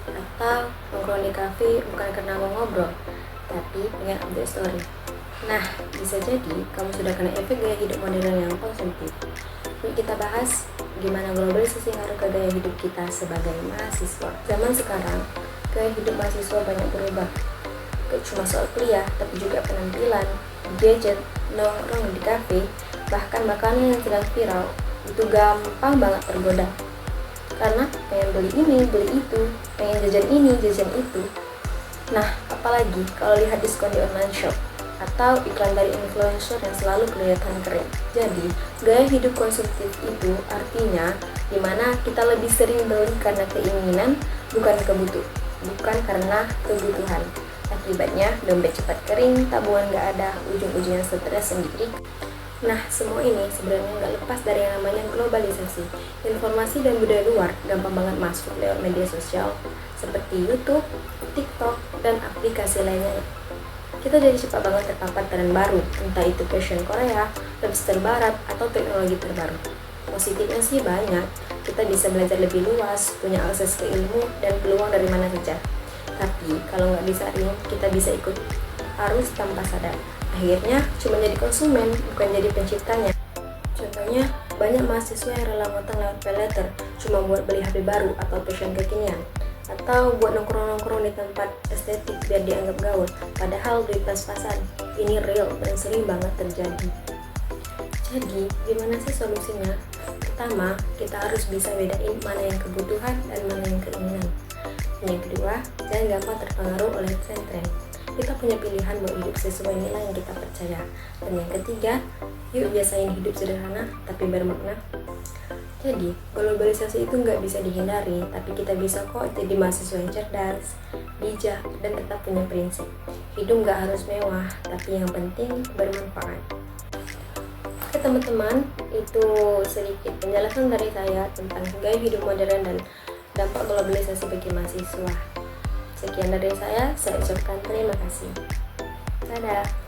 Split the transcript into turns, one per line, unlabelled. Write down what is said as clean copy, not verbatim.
Atau nongkrong di kafe bukan karena mau ngobrol, tapi pengen update story. Nah, bisa jadi kamu sudah kena efek gaya hidup modern yang konsumtif. Yuk kita bahas gimana globalisasi ngaruh ke gaya hidup kita sebagai mahasiswa. Zaman sekarang, gaya hidup mahasiswa banyak berubah. Gak cuma soal kuliah, tapi juga penampilan, gadget, nongkrong di kafe, bahkan makanan yang sedang viral itu gampang banget tergoda. Karena pengen beli ini, beli itu, pengen jajan ini, jajan itu. Nah, apalagi kalau lihat diskon di online shop atau iklan dari influencer yang selalu kelihatan keren. Jadi, gaya hidup konsumtif itu artinya dimana kita lebih sering beli karena keinginan, bukan karena kebutuhan. Akibatnya, dompet cepat kering, tabungan gak ada, ujung-ujungnya stres sendiri. Nah, semua ini sebenarnya nggak lepas dari yang namanya globalisasi. Informasi dan budaya luar gampang banget masuk lewat media sosial seperti YouTube, TikTok, dan aplikasi lainnya. Kita jadi cepat banget terpapar tren baru, entah itu fashion Korea, lifestyle barat, atau teknologi terbaru. Positifnya sih banyak, kita bisa belajar lebih luas, punya akses ke ilmu, dan peluang dari mana saja. Tapi kalau nggak disaring, kita bisa ikut arus tanpa sadar. Akhirnya cuma jadi konsumen, bukan jadi penciptanya. Contohnya, banyak mahasiswa yang rela ngutang lewat paylater cuma buat beli HP baru atau fashion kekinian, atau buat nongkrong-nongkrong di tempat estetik biar dianggap gaul, padahal duit pas-pasan. Ini real dan sering banget terjadi. Jadi, gimana sih solusinya? Pertama, kita harus bisa bedain mana yang kebutuhan dan mana yang keinginan. Yang kedua, jangan gampang terpengaruh oleh tren-tren. Kita punya pilihan mau hidup sesuai nilai yang kita percaya. Dan yang ketiga, yuk biasain hidup sederhana tapi bermakna. Jadi, globalisasi itu nggak bisa dihindari, tapi kita bisa kok jadi mahasiswa yang cerdas, bijak, dan tetap punya prinsip. Hidup nggak harus mewah, tapi yang penting bermanfaat. Oke teman-teman, itu sedikit penjelasan dari saya tentang gaya hidup modern dan dampak globalisasi bagi mahasiswa. Sekian dari saya ucapkan terima kasih. Dadah.